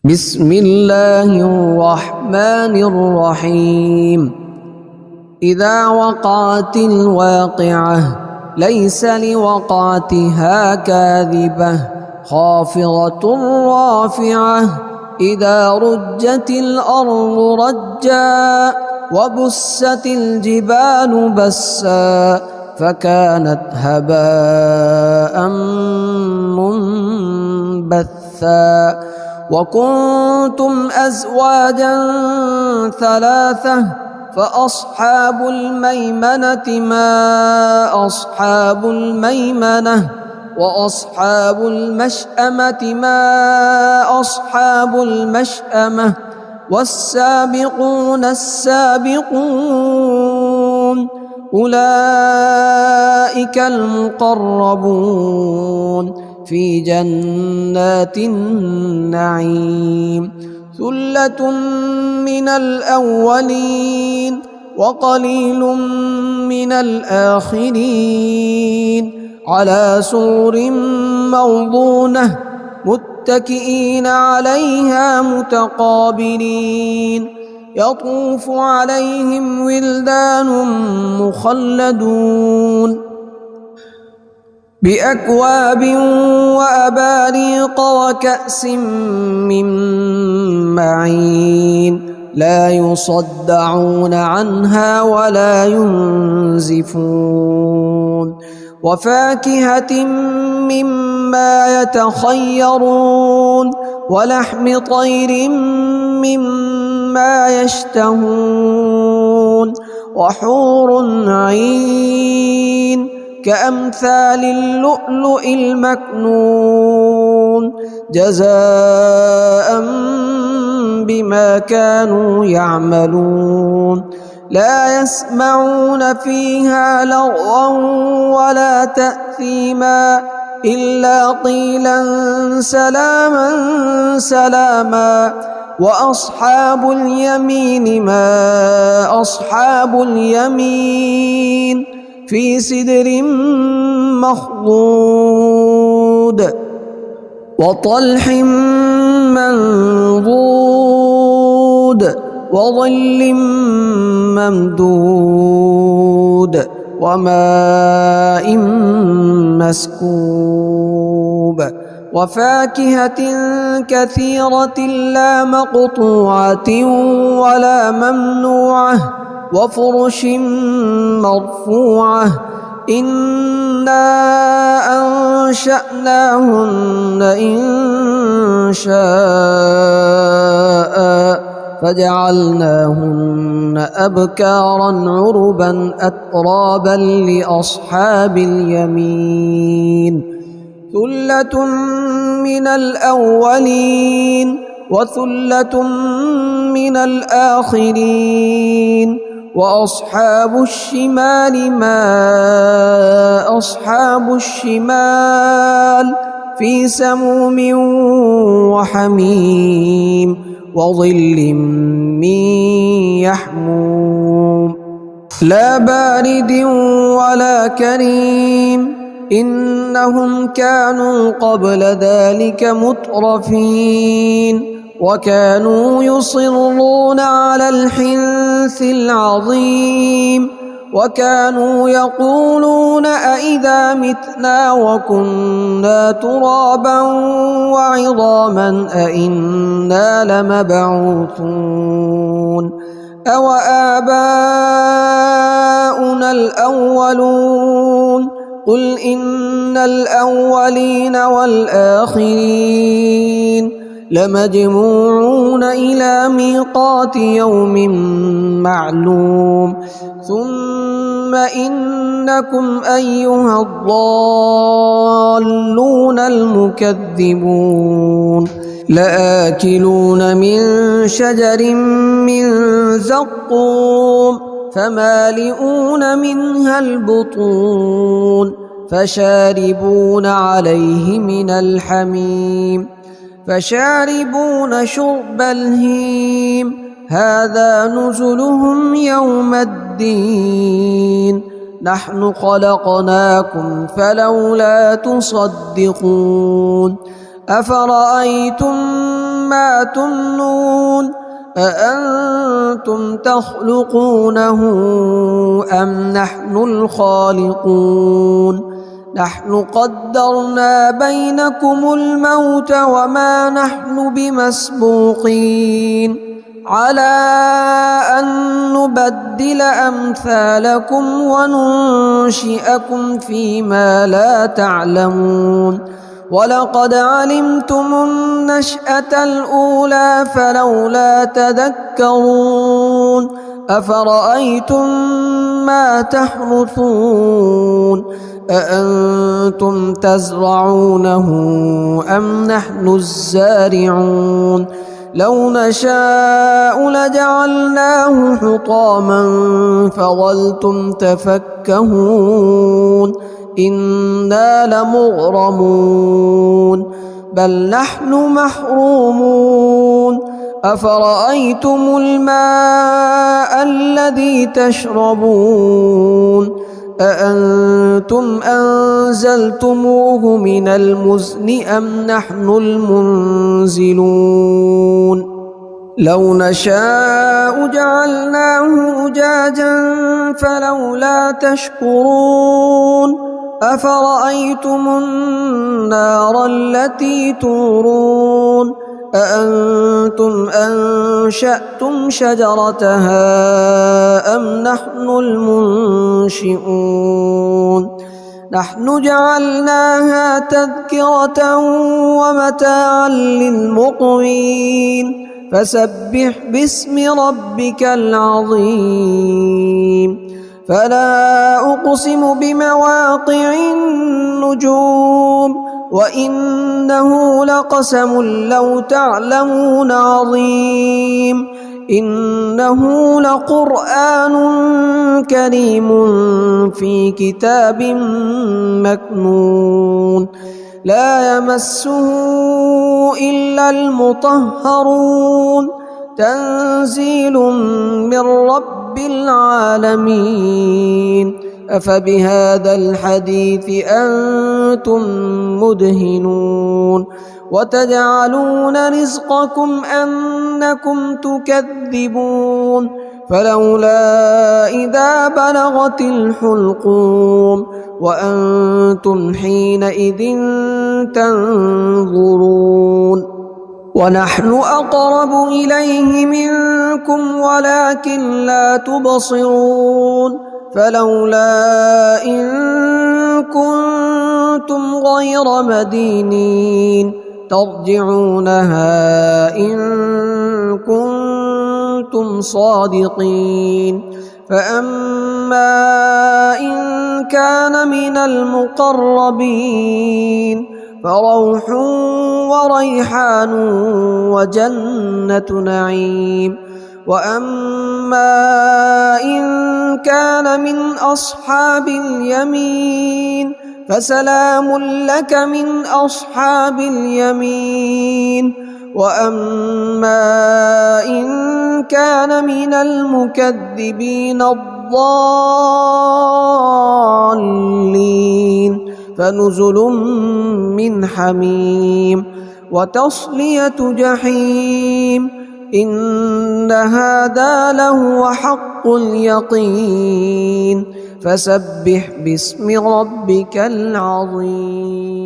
بسم الله الرحمن الرحيم. إذا وقعت الواقعة ليس لوقعتها كاذبة خافضة رافعة. إذا رجت الأرض رجا وبست الجبال بسا فكانت هباء منبثا. وكنتم أزواجا ثلاثة فأصحاب الميمنة ما أصحاب الميمنة وأصحاب المشأمة ما أصحاب المشأمة والسابقون السابقون أولئك المقربون في جنات النعيم. ثلة من الأولين وقليل من الآخرين على سرر موضونة متكئين عليها متقابلين. يطوف عليهم ولدان مخلدون بأكواب وأباريق وكأس من معين لا يصدعون عنها ولا ينزفون. وفاكهة مما يتخيرون ولحم طير مما يشتهون وحور عين كأمثال اللؤلؤ المكنون جزاء بما كانوا يعملون. لا يسمعون فيها لغوا ولا تأثيما إلا قيلا سلاما سلاما. وأصحاب اليمين ما أصحاب اليمين في سدر مخضود وطلح منضود وظل ممدود وماء مسكوب وفاكهة كثيرة لا مقطوعة ولا ممنوعة وفرش مرفوعة. إنا أنشأناهن إنشاء فجعلناهن أبكارا عربا أترابا لأصحاب اليمين. ثلة من الأولين وثلة من الآخرين. وأصحاب الشمال ما أصحاب الشمال في سموم وحميم وظل من يحموم لا بارد ولا كريم. إنهم كانوا قبل ذلك مترفين وكانوا يصرون على الحنث العظيم وكانوا يقولون أئذا متنا وكنا ترابا وعظاما أئنا لمبعوثون أو آباؤنا الأولون قل إن الأولين والآخرين لمجموعون إلى ميقات يوم معلوم. ثم إنكم أيها الضالون المكذبون لآكلون من شجر من زقوم فمالئون منها البطون فشاربون عليه من الحميم فشاربون شرب الهيم. هذا نزلهم يوم الدين نحن خلقناكم فلولا تصدقون. أفرأيتم ما تمنون أأنتم تخلقونه أم نحن الخالقون نحن قدرنا بينكم الموت وما نحن بمسبوقين على أن نبدل أمثالكم وننشئكم فيما لا تعلمون ولقد علمتم النشأة الأولى فلولا تذكرون أفرأيتم ما تحرثون أأنتم تزرعونه أم نحن الزارعون لو نشاء لجعلناه حطاما فظلتم تفكهون إنا لمغرمون بل نحن محرومون أفرأيتم الماء الذي تشربون أأنتم أنزلتموه من المزن أم نحن المنزلون لو نشاء جعلناه أجاجا فلولا تشكرون أفرأيتم النار التي تورون أأنتم أنشأتم شجرتها أم نحن المنشئون نحن جعلناها تذكرة ومتاعا للمقوين فسبح باسم ربك العظيم فلا أقسم بمواقع النجوم وإنه لقسم لو تعلمون عظيم إنه لقرآن كريم في كتاب مكنون لا يمسه إلا المطهرون تنزيل من رب العالمين أفبهذا الحديث أنتم مدهنون وتجعلون رزقكم أنكم تكذبون فلولا إذا بلغت الحلقوم وأنتم حينئذ تنظرون ونحن أقرب إليه منكم ولكن لا تبصرون فلولا إن كنتم غير مدينين ترجعونها إن كنتم صادقين فأما إن كان من المقربين فروح وريحان وجنة نعيم وأما إن كان من أصحاب اليمين فسلام لك من أصحاب اليمين وأما إن كان من المكذبين الضالين فنزل من حميم وتصلية جحيم إن هذا لهو حق اليقين فسبح باسم ربك العظيم.